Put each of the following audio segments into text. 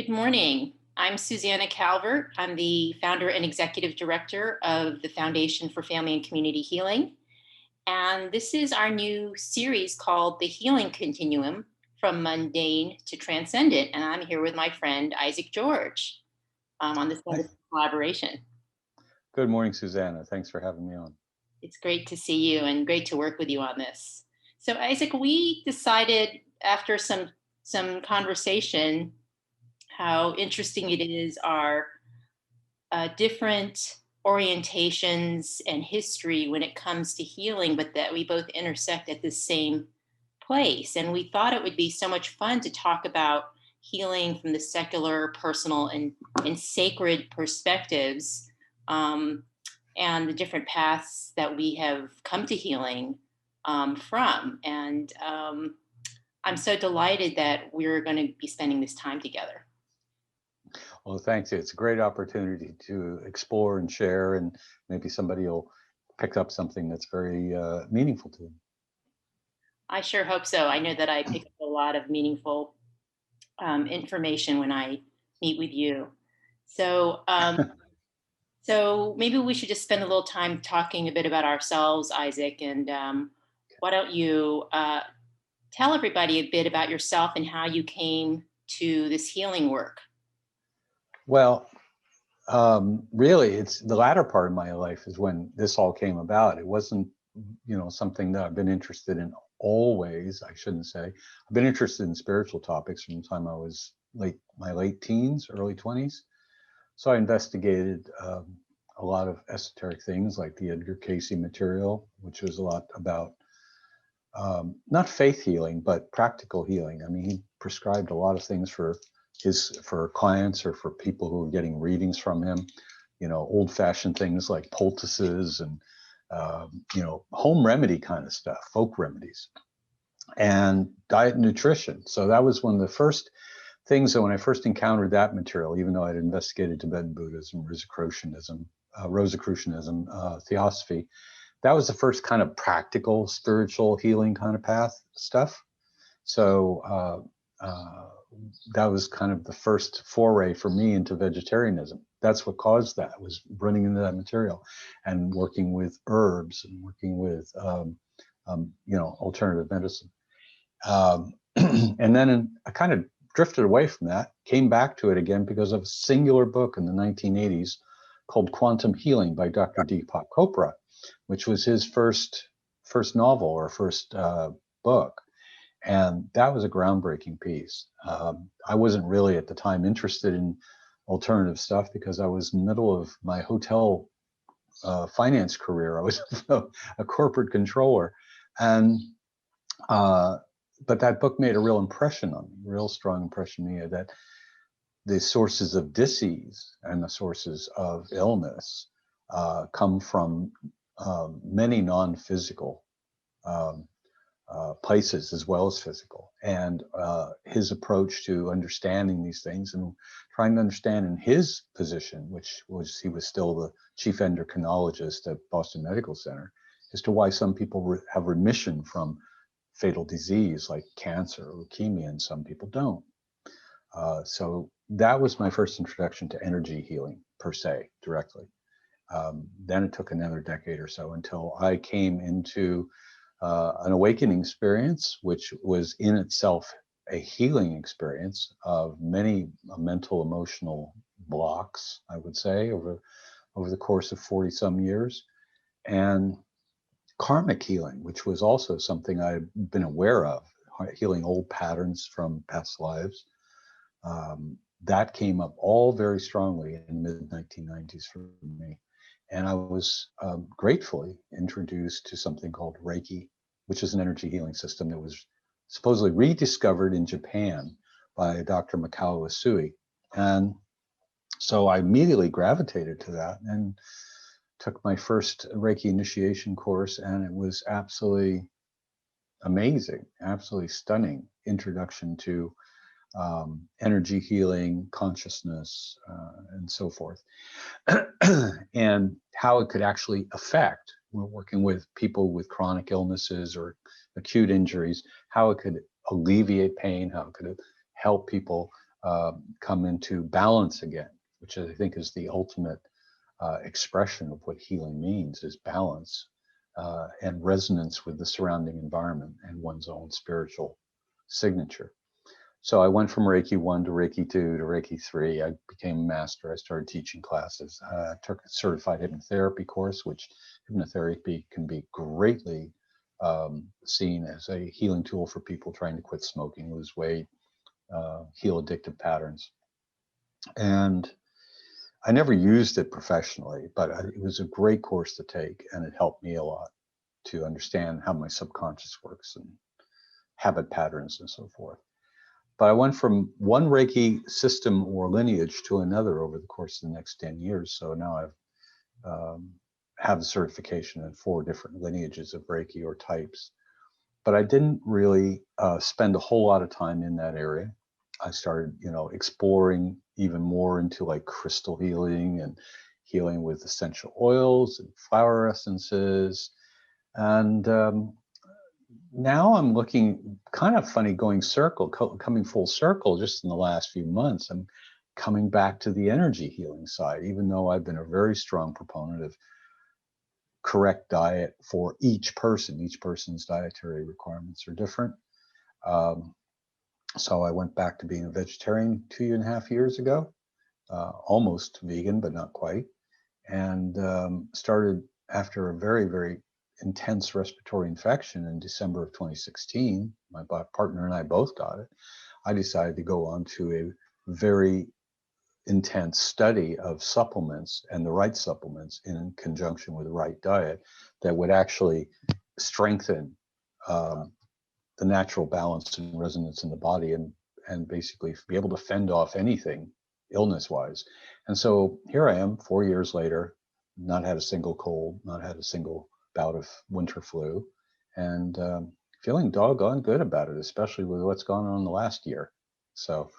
Good morning. I'm Susanna Calvert. I'm the founder and executive director of the Foundation for Family and Community Healing. And this is our new series called The Healing Continuum from Mundane to Transcendent. And I'm here with my friend Isaac George on this Hi. wonderful collaboration. Good morning, Susanna. Thanks for having me on. It's great to see you and great to work with you on this. So Isaac, we decided after some conversation how interesting it is our different orientations and history when it comes to healing, but that we both intersect at the same place. And we thought it would be so much fun to talk about healing from the secular, personal, and sacred perspectives, and the different paths that we have come to healing from. And I'm so delighted that we're going to be spending this time together. Well, thanks. It's a great opportunity to explore and share, and maybe somebody will pick up something that's very meaningful to them. I sure hope so. I know that I pick up a lot of meaningful information when I meet with you. So, so maybe we should just spend a little time talking a bit about ourselves, Isaac. And why don't you tell everybody a bit about yourself and how you came to this healing work? Well, really, it's the latter part of my life is when this all came about. It wasn't, something that I've been interested in always. I shouldn't say. I've been interested in spiritual topics from the time I was my late teens, early 20s. So I investigated a lot of esoteric things like the Edgar Cayce material, which was a lot about not faith healing, but practical healing. I mean, he prescribed a lot of things for clients or for people who were getting readings from him, old-fashioned things like poultices and, home remedy kind of stuff, folk remedies, and diet and nutrition. So that was one of the first things that when I first encountered that material, even though I'd investigated Tibetan Buddhism, Rosicrucianism, Theosophy, that was the first kind of practical spiritual healing kind of path stuff. So that was kind of the first foray for me into vegetarianism. That's what caused that, was running into that material and working with herbs and working with, alternative medicine. And then I kind of drifted away from that, came back to it again because of a singular book in the 1980s called Quantum Healing by Dr. Deepak Chopra, which was his first novel or first book. And that was a groundbreaking piece. I wasn't really at the time interested in alternative stuff because I was in the middle of my hotel finance career. I was a corporate controller. And but that book made a real impression on me, real strong impression on me, that the sources of disease and the sources of illness come from many non-physical places as well as physical. And his approach to understanding these things and trying to understand in his position, which was he was still the chief endocrinologist at Boston Medical Center, as to why some people have remission from fatal disease like cancer or leukemia and some people don't. So that was my first introduction to energy healing per se, directly. Then it took another decade or so until I came into an awakening experience, which was in itself a healing experience of many mental, emotional blocks, I would say, over the course of 40 some years, and karmic healing, which was also something I've been aware of, healing old patterns from past lives. That came up all very strongly in the mid-1990s for me. And I was gratefully introduced to something called Reiki, which is an energy healing system that was supposedly rediscovered in Japan by Dr. Mikao Usui. And so I immediately gravitated to that and took my first Reiki initiation course, and it was absolutely amazing, absolutely stunning introduction to energy healing, consciousness, and so forth, and how it could actually affect. We're working with people with chronic illnesses or acute injuries, how it could alleviate pain, how it could help people come into balance again, which I think is the ultimate expression of what healing means, is balance and resonance with the surrounding environment and one's own spiritual signature. So I went from Reiki 1 to Reiki 2 to Reiki 3. I became a master. I started teaching classes. I took a certified hypnotherapy course, which hypnotherapy can be greatly seen as a healing tool for people trying to quit smoking, lose weight, heal addictive patterns. And I never used it professionally, but it was a great course to take, and it helped me a lot to understand how my subconscious works and habit patterns and so forth. But I went from one Reiki system or lineage to another over the course of the next 10 years. So now I've have the certification in 4 different lineages of Reiki or types. But I didn't really spend a whole lot of time in that area. I started, exploring even more into like crystal healing and healing with essential oils and flower essences. And now I'm looking kind of funny, coming full circle just in the last few months. I'm coming back to the energy healing side, even though I've been a very strong proponent of correct diet for each person. Each person's dietary requirements are different. So I went back to being a vegetarian 2.5 years ago, almost vegan, but not quite. And started after a very, very intense respiratory infection in December of 2016. My partner and I both got it. I decided to go on to a very intense study of supplements, and the right supplements in conjunction with the right diet that would actually strengthen the natural balance and resonance in the body, and basically be able to fend off anything illness-wise. And so here I am 4 years later, not had a single cold, not had a single bout of winter flu, and feeling doggone good about it, especially with what's gone on in the last year. So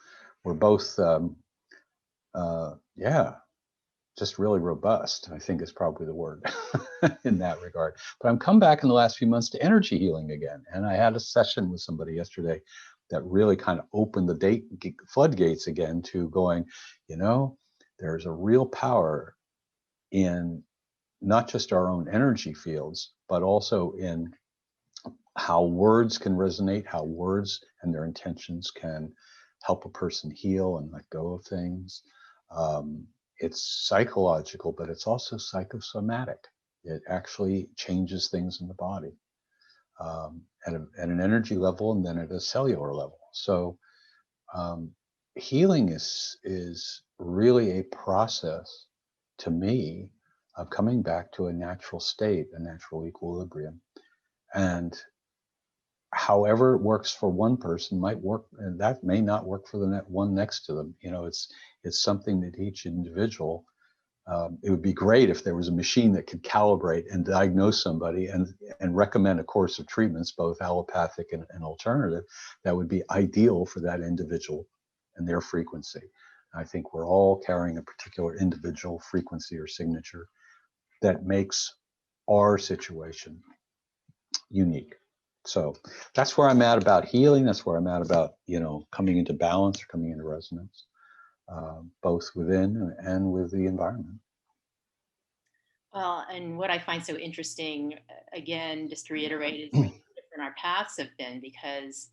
we're both, just really robust, I think is probably the word in that regard. But I'm come back in the last few months to energy healing again. And I had a session with somebody yesterday that really kind of opened the floodgates again to going, there's a real power in not just our own energy fields, but also in how words can resonate, how words and their intentions can help a person heal and let go of things. It's psychological, but it's also psychosomatic. It actually changes things in the body at an energy level and then at a cellular level. So healing is really a process, to me, of coming back to a natural state, a natural equilibrium. And however it works for one person might work, and that may not work for the one next to them. It's something that each individual, it would be great if there was a machine that could calibrate and diagnose somebody and recommend a course of treatments, both allopathic and alternative, that would be ideal for that individual and their frequency. I think we're all carrying a particular individual frequency or signature that makes our situation unique. So that's where I'm at about healing. That's where I'm at about, coming into balance or coming into resonance, both within and with the environment. Well, and what I find so interesting, again, just to reiterate, is how different our paths have been, because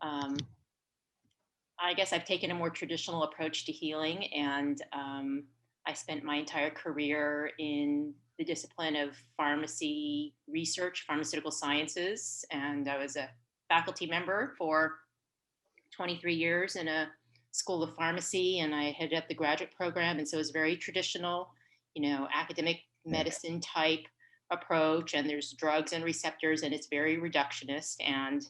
I guess I've taken a more traditional approach to healing, and I spent my entire career in the discipline of pharmacy research, pharmaceutical sciences, and I was a faculty member for 23 years in a school of pharmacy, and I headed up the graduate program, and so it was very traditional, academic medicine type approach, and there's drugs and receptors, and it's very reductionist. And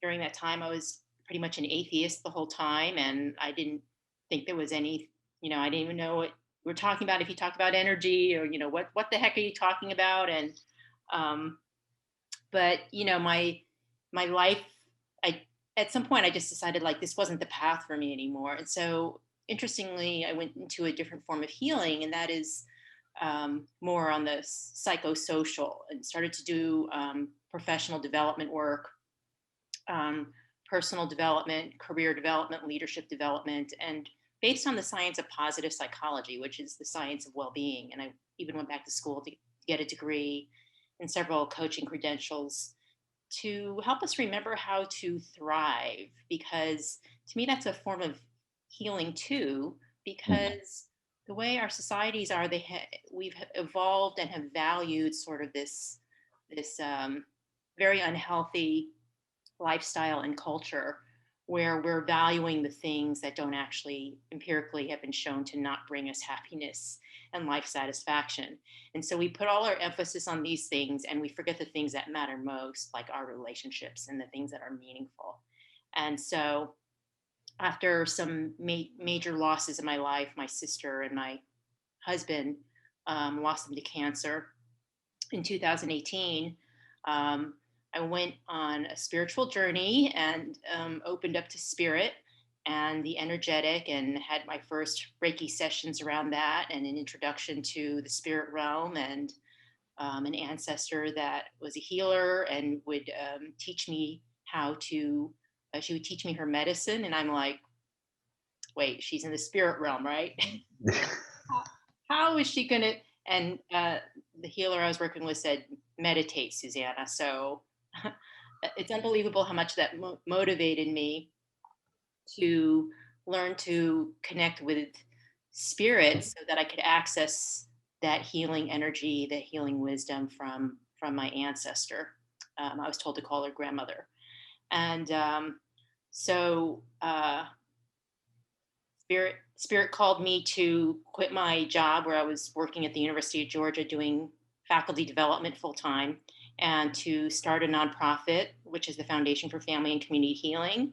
during that time, I was pretty much an atheist the whole time, and I didn't think there was any, I didn't even know what we're talking about. If you talk about energy, or what the heck are you talking about? And but my life, at some point I just decided like this wasn't the path for me anymore. And so interestingly, I went into a different form of healing, and that is more on the psychosocial, and started to do professional development work, personal development, career development, leadership development, and based on the science of positive psychology, which is the science of well-being. And I even went back to school to get a degree and several coaching credentials to help us remember how to thrive, because to me that's a form of healing too, Mhm. because the way our societies are, we've evolved and have valued sort of this very unhealthy lifestyle and culture where we're valuing the things that don't actually empirically have been shown to not bring us happiness and life satisfaction. And so we put all our emphasis on these things and we forget the things that matter most, like our relationships and the things that are meaningful. And so after some major losses in my life, my sister and my husband lost them to cancer in 2018. um, I went on a spiritual journey and opened up to spirit and the energetic, and had my first Reiki sessions around that, and an introduction to the spirit realm, and an ancestor that was a healer and would teach me how to. She would teach me her medicine, and I'm like, wait, she's in the spirit realm, right? how, how is she gonna? And the healer I was working with said, meditate, Susanna. So it's unbelievable how much that motivated me to learn to connect with spirit so that I could access that healing energy, that healing wisdom from my ancestor. I was told to call her grandmother. And so spirit called me to quit my job where I was working at the University of Georgia doing faculty development full time, and to start a nonprofit, which is the Foundation for Family and Community Healing.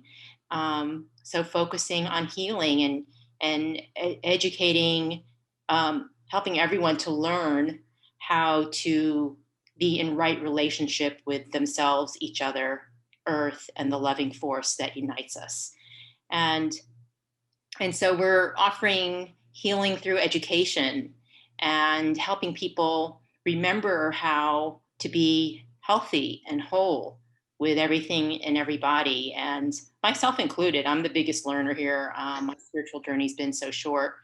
So focusing on healing and educating, helping everyone to learn how to be in right relationship with themselves, each other, Earth, and the loving force that unites us. And and so we're offering healing through education and helping people remember how to be healthy and whole with everything and everybody, and myself included. I'm the biggest learner here. My spiritual journey's been so short.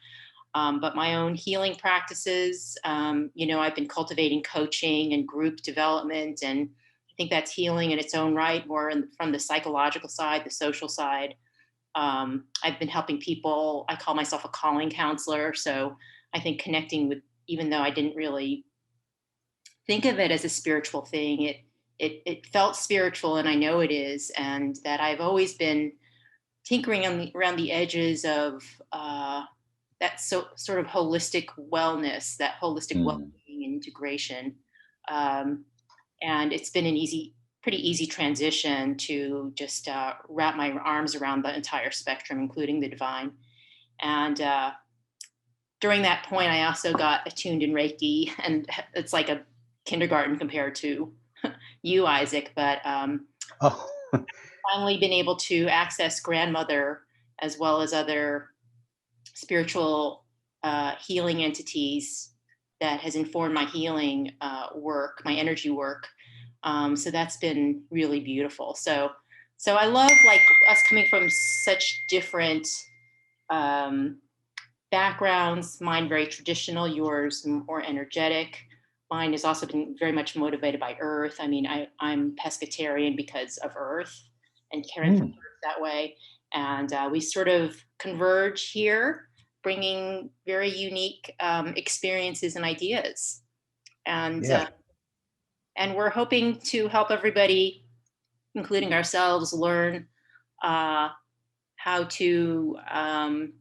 But my own healing practices, I've been cultivating coaching and group development, and I think that's healing in its own right, more from the psychological side, the social side. I've been helping people. I call myself a calling counselor. So I think connecting with, even though I didn't really think of it as a spiritual thing, it felt spiritual, and I know it is, and that I've always been tinkering around the edges of that sort of holistic wellness, that holistic Mm. well-being and integration. Um, and it's been pretty easy transition to just wrap my arms around the entire spectrum, including the divine. And during that point, I also got attuned in Reiki, and it's like a kindergarten compared to you, Isaac. But Oh, finally been able to access grandmother as well as other spiritual healing entities that has informed my healing work, my energy work. So that's been really beautiful. So I love, like, us coming from such different um, backgrounds. Mine very traditional, yours more energetic. Mine has also been very much motivated by Earth. I mean, I'm pescatarian because of Earth and caring for the mm. Earth that way. And we sort of converge here, bringing very unique experiences and ideas. And Yeah, and we're hoping to help everybody, including ourselves, learn uh, how to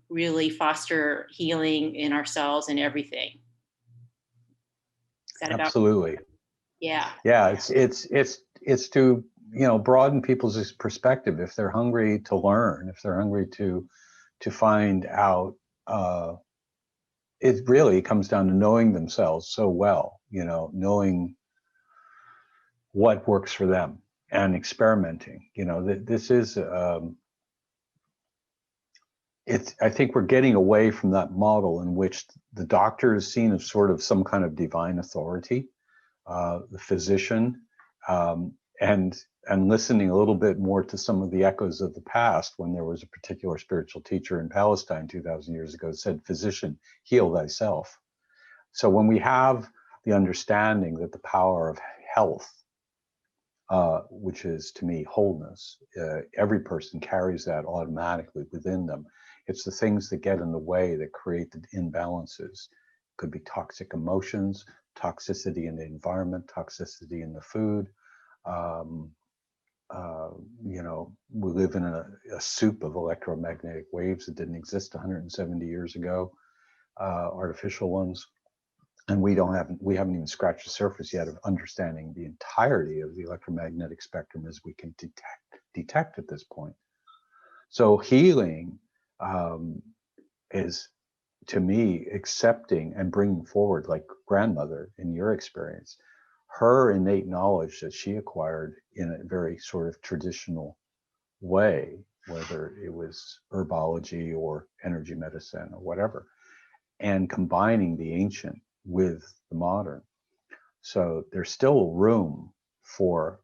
really foster healing in ourselves and everything. Is that about? absolutely. Yeah. Yeah, it's to, broaden people's perspective if they're hungry to learn, if they're hungry to find out. It really comes down to knowing themselves so well, knowing what works for them and experimenting. This is it's I think we're getting away from that model in which the doctor is seen as sort of some kind of divine authority, the physician, and listening a little bit more to some of the echoes of the past, when there was a particular spiritual teacher in Palestine 2,000 years ago said, "Physician, heal thyself." So when we have the understanding that the power of health, which is to me wholeness, every person carries that automatically within them. It's the things that get in the way that create the imbalances. Could be toxic emotions, toxicity in the environment, toxicity in the food. Um, we live in a soup of electromagnetic waves that didn't exist 170 years ago, artificial ones. And we haven't even scratched the surface yet of understanding the entirety of the electromagnetic spectrum as we can detect at this point. So healing is, to me, accepting and bringing forward, like grandmother in your experience, her innate knowledge that she acquired in a very sort of traditional way, whether it was herbology or energy medicine or whatever, and combining the ancient with the modern. So there's still room for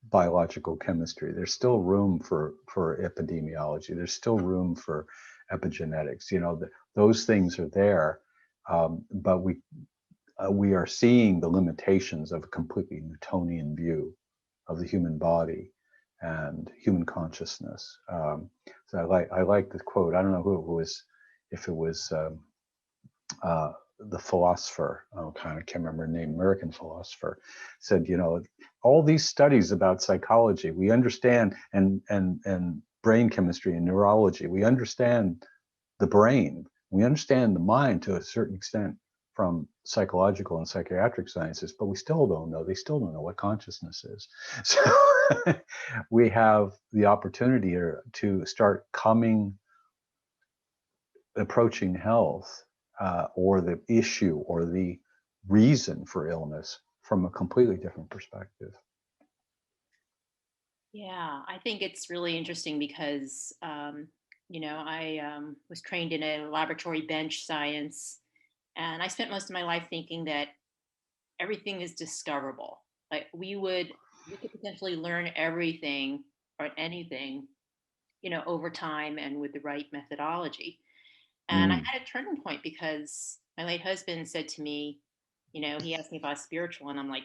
biological chemistry. There's still room for epidemiology. There's still room for epigenetics. Those things are there, but we are seeing the limitations of a completely Newtonian view of the human body and human consciousness. So I like the quote. I don't know who it was, if it was the philosopher, I can't remember her name, American philosopher, said, all these studies about psychology, we understand, and brain chemistry and neurology, we understand the brain, we understand the mind to a certain extent from psychological and psychiatric sciences, but they still don't know what consciousness is. So we have the opportunity here to start approaching health, or the issue or the reason for illness from a completely different perspective. Yeah, I think it's really interesting because, I was trained in a laboratory bench science, and I spent most of my life thinking that everything is discoverable. Like we could potentially learn everything or anything, over time and with the right methodology. And I Mm, had a turning point because my late husband said to me, he asked me if I was spiritual, and I'm like,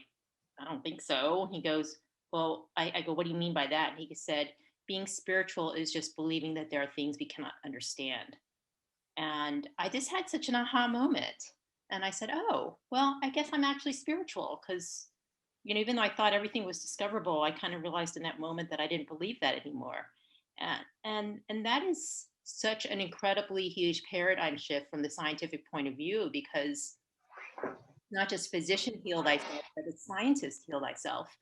I don't think so. He goes, well, I go, what do you mean by that? And he said, being spiritual is just believing that there are things we cannot understand. And I just had such an aha moment. And I said, oh, well, I guess I'm actually spiritual because, even though I thought everything was discoverable, I kind of realized in that moment that I didn't believe that anymore. And that is such an incredibly huge paradigm shift from the scientific point of view, because not just physician heal thyself, but as scientist heal thyself.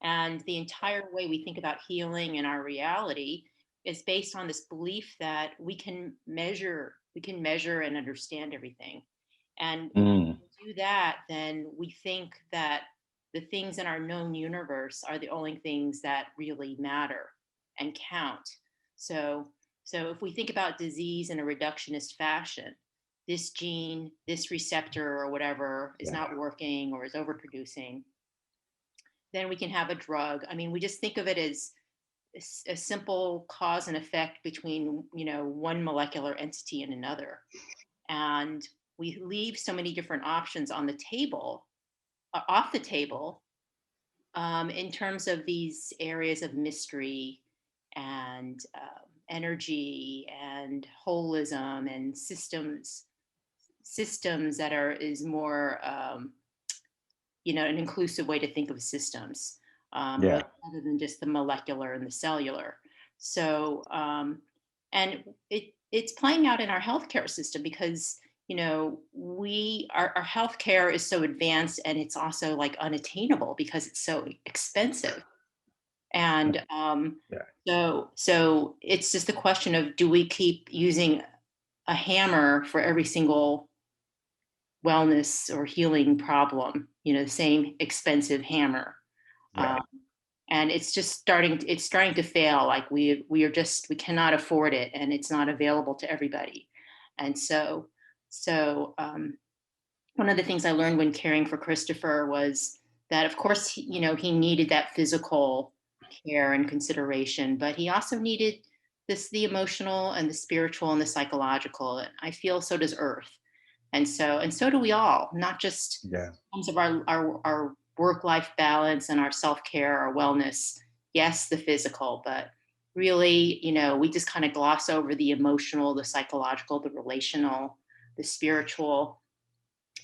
And the entire way we think about healing in our reality is based on this belief that we can measure and understand everything. And when mm, we do that, then we think that the things in our known universe are the only things that really matter and count. So, so if we think about disease in a reductionist fashion, this gene, this receptor, or whatever is yeah. not working or is overproducing, then we can have a drug. I mean, we just think of it as a simple cause and effect between, one molecular entity and another. And we leave so many different options on the table, off the table, in terms of these areas of mystery and energy and holism and systems that are is more an inclusive way to think of systems, Yeah. rather than just the molecular and the cellular. So, and it's playing out in our healthcare system because our healthcare is so advanced, and it's also like unattainable because it's so expensive. And Yeah. so it's just the question of, do we keep using a hammer for every single wellness or healing problem, the same expensive hammer. Yeah. Um, and it's starting to fail. Like we cannot afford it, and it's not available to everybody. And so one of the things I learned when caring for Christopher was that of course, he needed that physical care and consideration, but he also needed the emotional and the spiritual and the psychological. And I feel so does Earth. And so do we all, not just Yeah. in terms of our work-life balance and our self-care, our wellness. Yes, the physical, but really, we just kind of gloss over the emotional, the psychological, the relational, the spiritual.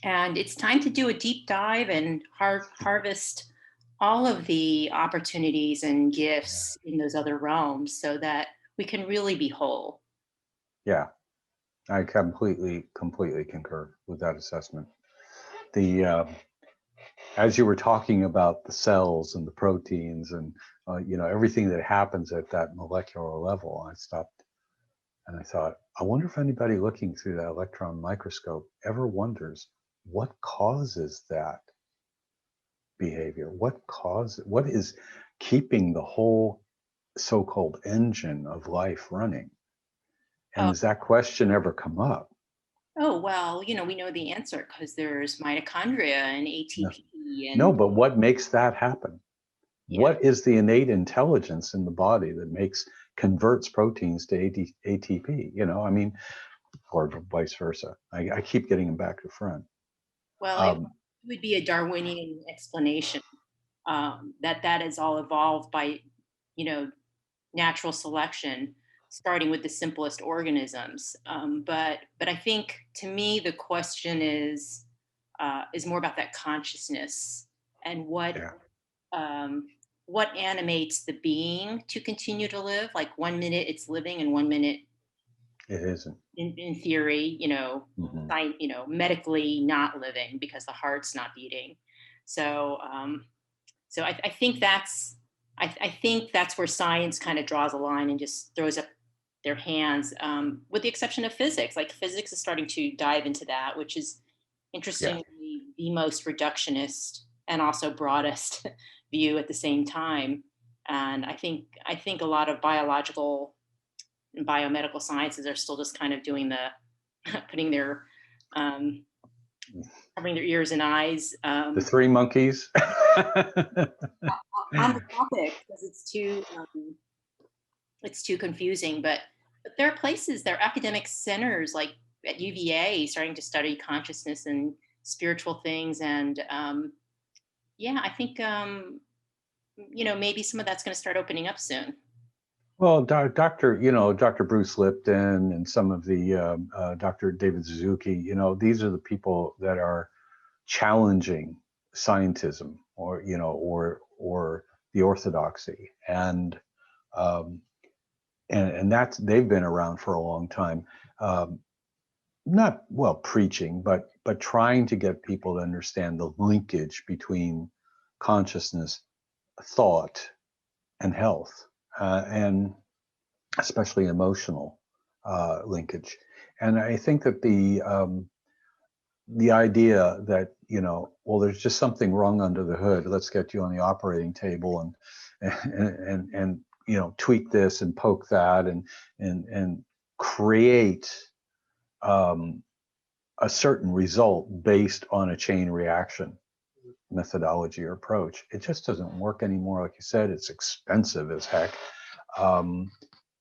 And it's time to do a deep dive and harvest all of the opportunities and Yeah. gifts in those other realms so that we can really be whole. Yeah. I completely concur with that assessment. The As you were talking about the cells and the proteins and everything that happens at that molecular level, I stopped and I thought, I wonder if anybody looking through that electron microscope ever wonders what causes that behavior. What is keeping the whole so-called engine of life running? And Oh, has that question ever come up? oh well, we know the answer because there's mitochondria and No. ATP No, and but what makes that happen? yeah. What is the innate intelligence in the body that converts proteins to ATP? I mean, or vice versa. I keep getting them back to front. Well, it Um, would be a Darwinian explanation, that is all evolved by, you know, natural selection, starting with the simplest organisms. But I think to me the question is more about that consciousness and yeah, what animates the being to continue to live. Like 1 minute it's living, and 1 minute, it isn't. in theory, Hmm. medically not living because the heart's not beating. So, I think I think that's where science kind of draws a line and just throws up their hands, with the exception of physics. Like physics is starting to dive into that, which is Yeah, interestingly the most reductionist and also broadest view at the same time. And I think a lot of biological and biomedical sciences are still just kind of doing the putting their um, covering their ears and eyes, the three monkeys. on the topic because it's too confusing. But there are places, there are academic centers like at UVA starting to study consciousness and spiritual things. And yeah, I think maybe some of that's going to start opening up soon. Well, Dr. Bruce Lipton and some of the Dr. David Suzuki, these are the people that are challenging scientism or the orthodoxy. Um, and they've been around for a long time. Um, Not well preaching, but trying to get people to understand the linkage between consciousness, thought, and health, and especially emotional linkage. And I think that the idea that well, there's just something wrong under the hood. Let's get you on the operating table and tweak this and poke that and create um, a certain result based on a chain reaction methodology or approach. It just doesn't work anymore. Like you said, it's expensive as heck. Um,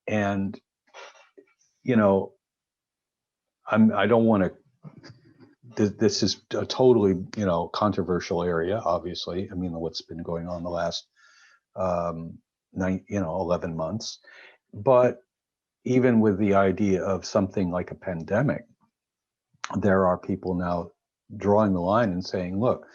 and, you know, I don't want to, this is a totally, controversial area, obviously. I mean, what's been going on the last, 11 months. But even with the idea of something like a pandemic, there are people now drawing the line and saying, look,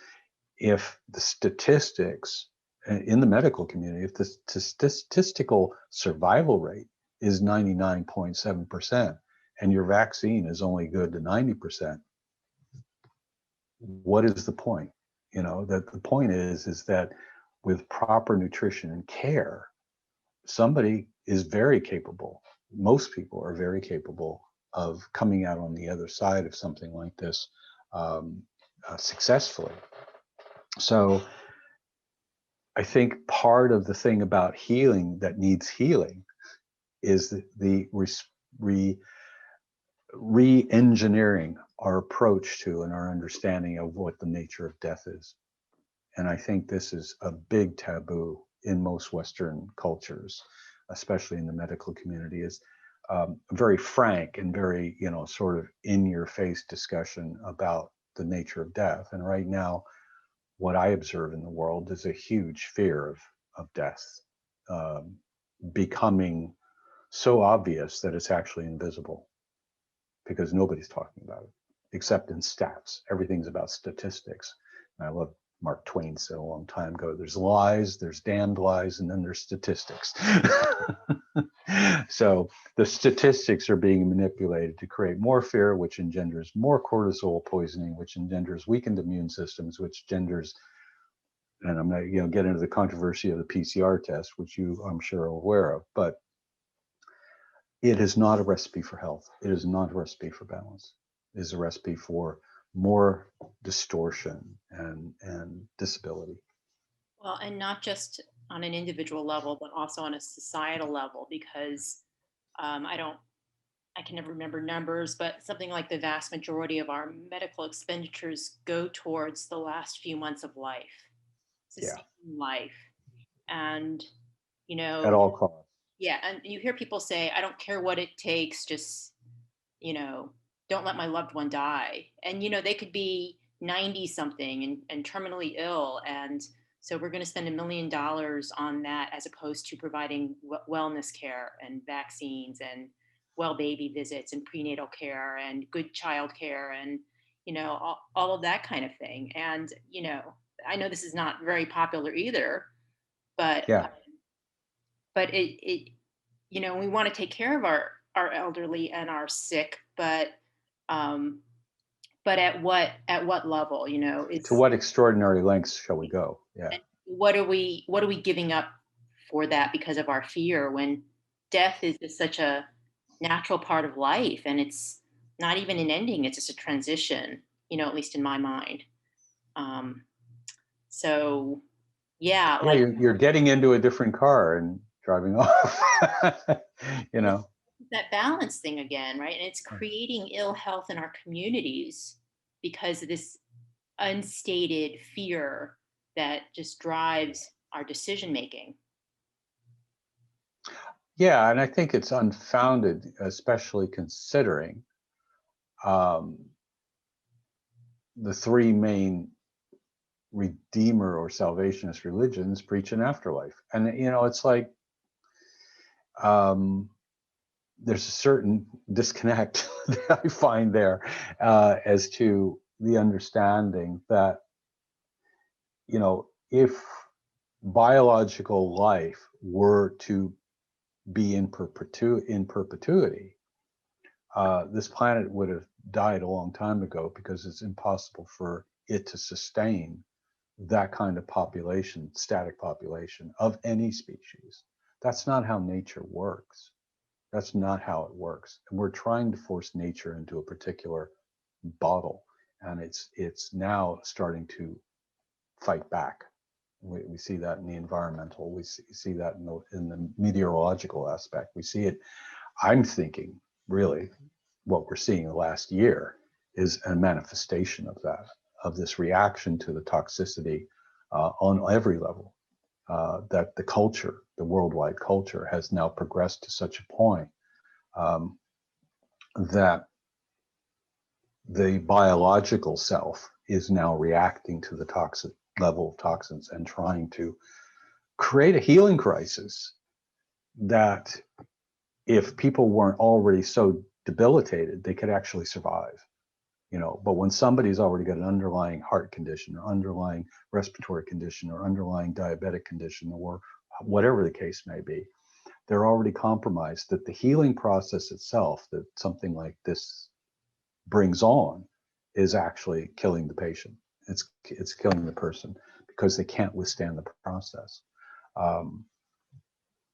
if the statistics in the medical community, if the statistical survival rate is 99.7% and your vaccine is only good to 90%, what is the point? That the point is that with proper nutrition and care, somebody is very capable. Most people are very capable of coming out on the other side of something like this successfully. So I think part of the thing about healing that needs healing is the re-engineering our approach to and our understanding of what the nature of death is. and I think this is a big taboo in most Western cultures, especially in the medical community, is very frank and very, sort of in your face discussion about the nature of death. And right now, what I observe in the world is a huge fear of death becoming so obvious that it's actually invisible, because nobody's talking about it except in stats. Everything's about statistics. And I love Mark Twain said a long time ago, there's lies, there's damned lies, and then there's statistics. So the statistics are being manipulated to create more fear, which engenders more cortisol poisoning, which engenders weakened immune systems, which engenders, and I'm not get into the controversy of the PCR test, which you, I'm sure, are aware of, but it is not a recipe for health. It is not a recipe for balance. It is a recipe for more distortion and disability. Well, and not just on an individual level, but also on a societal level, because I can never remember numbers, but something like the vast majority of our medical expenditures go towards the last few months of life, Yeah, sustaining life. And, at all costs. yeah, and you hear people say, I don't care what it takes, just, don't let my loved one die. And, they could be 90 something and terminally ill. And so we're going to spend $1 million on that, as opposed to providing wellness care and vaccines and well baby visits and prenatal care and good child care and, all of that kind of thing. And, I know this is not very popular either, but Yeah, it we want to take care of our elderly and our sick, um but at what level, to it's what extraordinary lengths shall we go? Yeah, and what are we giving up for that because of our fear, when death is just such a natural part of life, and it's not even an ending, it's just a transition, at least in my mind. um so yeah, yeah, like you're getting into a different car and driving off. you it's know, that balance thing again, right? And it's creating ill health in our communities because of this unstated fear that just drives our decision making. yeah, and I think it's unfounded, especially considering um, the three main redeemer or salvationist religions preach an afterlife, and it's like um, there's a certain disconnect that I find there as to the understanding that if biological life were to be in perpetuity, this planet would have died a long time ago, because it's impossible for it to sustain that kind of population, static population of any species. That's not how nature works. That's not how it works. And we're trying to force nature into a particular bottle, and it's now starting to fight back. We see that in the environmental. We see that in the meteorological aspect. We see it. I'm thinking, really, what we're seeing the last year is a manifestation of that, of this reaction to the toxicity on every level. That the culture, the worldwide culture, has now progressed to such a point that the biological self is now reacting to the toxic level of toxins and trying to create a healing crisis that, if people weren't already so debilitated, they could actually survive. But when somebody's already got an underlying heart condition or underlying respiratory condition or underlying diabetic condition or whatever the case may be, they're already compromised, that the healing process itself that something like this brings on is actually killing the patient. It's killing the person, because they can't withstand the process. Um,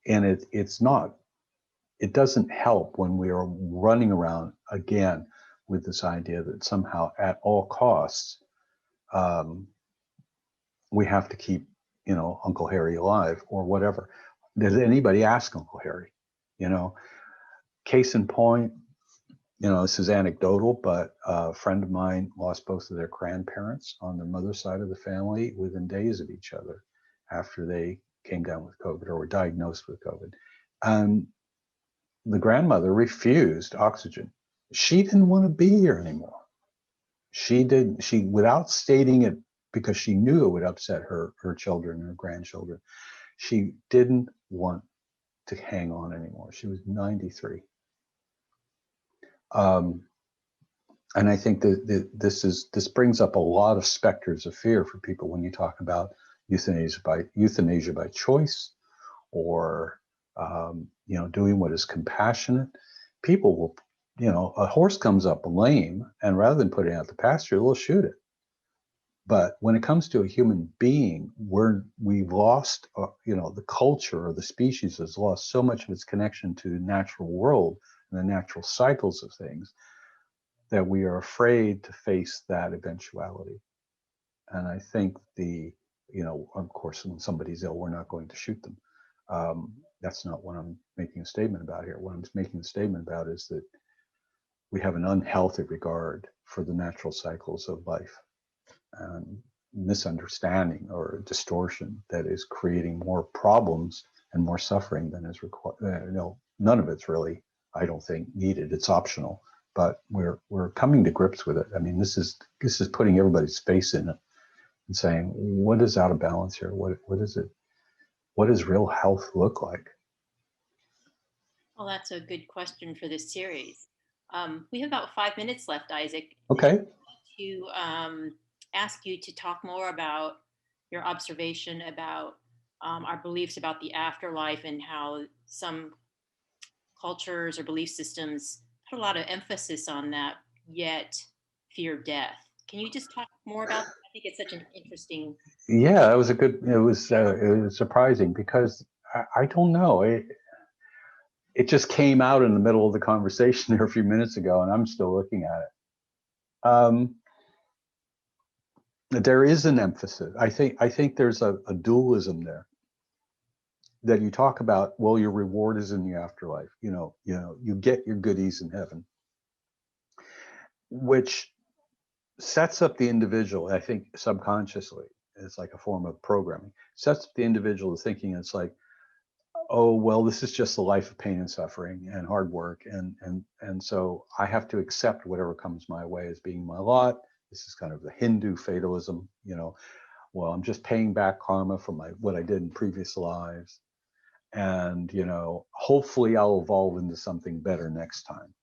and it doesn't help when we are running around again with this idea that somehow at all costs we have to keep Uncle Harry alive or whatever. Did anybody ask Uncle Harry? Case in point, this is anecdotal, but a friend of mine lost both of their grandparents on their mother's side of the family within days of each other after they came down with COVID or were diagnosed with COVID. And the grandmother refused oxygen. She didn't want to be here anymore. She, without stating it, because she knew it would upset her children, her grandchildren, she didn't want to hang on anymore. She was 93. And I think that this brings up a lot of specters of fear for people when you talk about euthanasia by choice, or doing what is compassionate. People will, a horse comes up lame, and rather than putting it out the pasture, they'll shoot it. But when it comes to a human being, we've lost, the culture or the species has lost so much of its connection to the natural world and the natural cycles of things, that we are afraid to face that eventuality. And I think of course, when somebody's ill, we're not going to shoot them. That's not what I'm making a statement about here. What I'm making a statement about is that we have an unhealthy regard for the natural cycles of life, and misunderstanding or distortion that is creating more problems and more suffering than is required. None of it's really, I don't think, needed. It's optional, but we're coming to grips with it. I mean, this is putting everybody's face in it and saying, what is out of balance here? What is it? What does real health look like? Well, that's a good question for this series. We have about 5 minutes left, Isaac. Okay. To ask you to talk more about your observation about our beliefs about the afterlife, and how some cultures or belief systems put a lot of emphasis on that, yet fear death. Can you just talk more about that? I think it's such an interesting. Yeah, that was it was surprising, because I don't know. It just came out in the middle of the conversation there a few minutes ago, and I'm still looking at it. There is an emphasis. I think there's a dualism there, that you talk about. Well, your reward is in the afterlife. You get your goodies in heaven, which sets up the individual. I think subconsciously, it's like a form of programming. Sets up the individual to thinking it's like, oh, well, this is just a life of pain and suffering and hard work, and so I have to accept whatever comes my way as being my lot. This is kind of the Hindu fatalism. Well, I'm just paying back karma for what I did in previous lives, and hopefully I'll evolve into something better next time.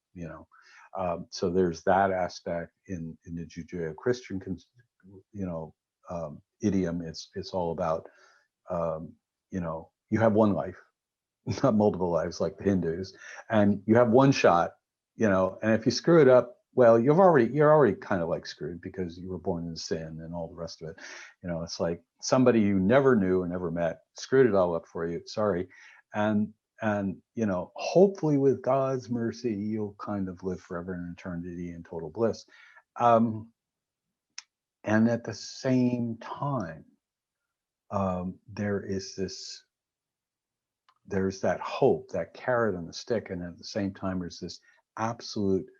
So there's that aspect in the Judeo-Christian idiom. It's all about you have one life, not multiple lives like the Hindus, and you have one shot, and if you screw it up, well, you're already kind of like screwed, because you were born in sin and all the rest of it. It's like somebody you never knew or never met screwed it all up for you. Sorry. And hopefully with God's mercy, you'll kind of live forever in eternity in total bliss. And at the same time, there's that hope, that carrot on the stick, and at the same time there's this absolute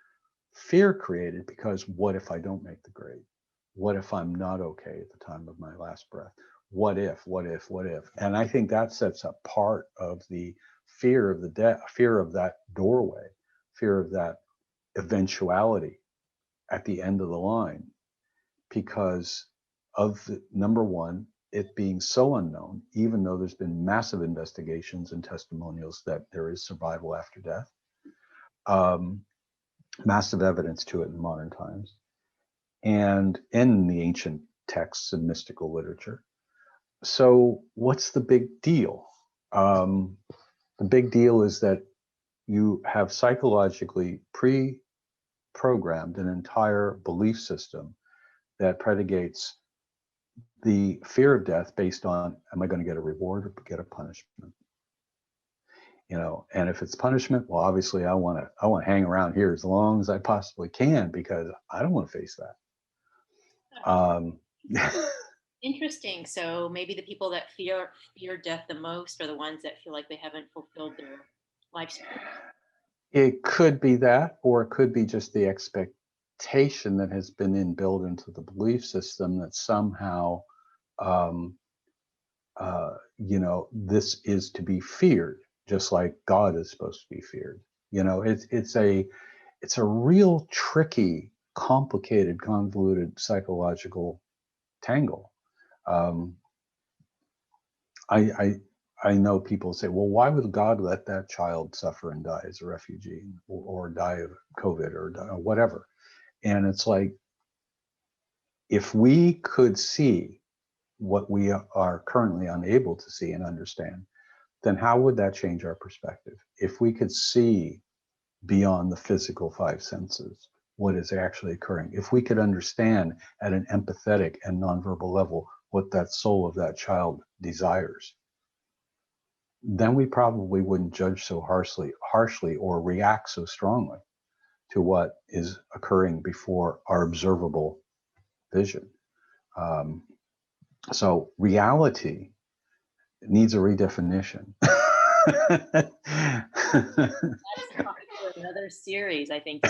fear created, because what if I don't make the grade? What if I'm not okay at the time of my last breath? What if? And I think that sets up part of the fear of the death, fear of that doorway, fear of that eventuality at the end of the line, because of number one, it being so unknown, even though there's been massive investigations and testimonials that there is survival after death. Massive evidence to it in modern times, and in the ancient texts and mystical literature. So what's the big deal? The big deal is that you have psychologically pre-programmed an entire belief system that predicates the fear of death based on, am I going to get a reward or get a punishment? And if it's punishment, well, obviously I want to hang around here as long as I possibly can, because I don't want to face that. Interesting. So maybe the people that fear death the most are the ones that feel like they haven't fulfilled their life's purpose. It could be that, or it could be just the expectation that has been inbuilt into the belief system that somehow, um, this is to be feared, just like God is supposed to be feared. It's a real tricky, complicated, convoluted psychological tangle. Um, I, I I know people say, well, why would God let that child suffer and die as a refugee, or die of COVID, or whatever? And it's like, if we could see what we are currently unable to see and understand, then how would that change our perspective? If we could see beyond the physical five senses what is actually occurring, if we could understand at an empathetic and nonverbal level what that soul of that child desires, then we probably wouldn't judge so harshly or react so strongly to what is occurring before our observable vision. Um, so reality needs a redefinition. That's a topic for another series, I think.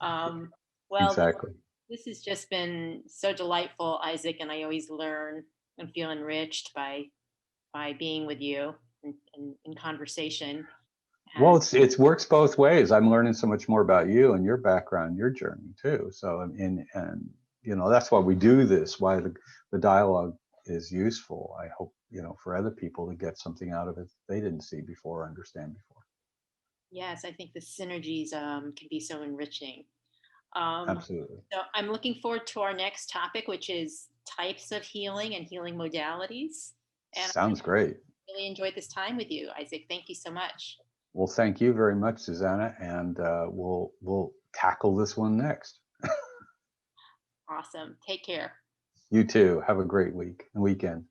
Um, well, Exactly. this has just been so delightful, Isaac, and I always learn and feel enriched by being with you in conversation. Well, And it works both ways. I'm learning so much more about you and your background, your journey too. So, and that's why we do this. Why the dialogue is useful. I hope for other people to get something out of it they didn't see before or understand before. yes, I think the synergies can be so enriching. Um, Absolutely. so I'm looking forward to our next topic, which is types of healing and healing modalities. And I Sounds great. really enjoyed this time with you, Isaac. Thank you so much. Well, thank you very much, Susanna, and we'll tackle this one next. Awesome. Take care. You too. Have a great weekend.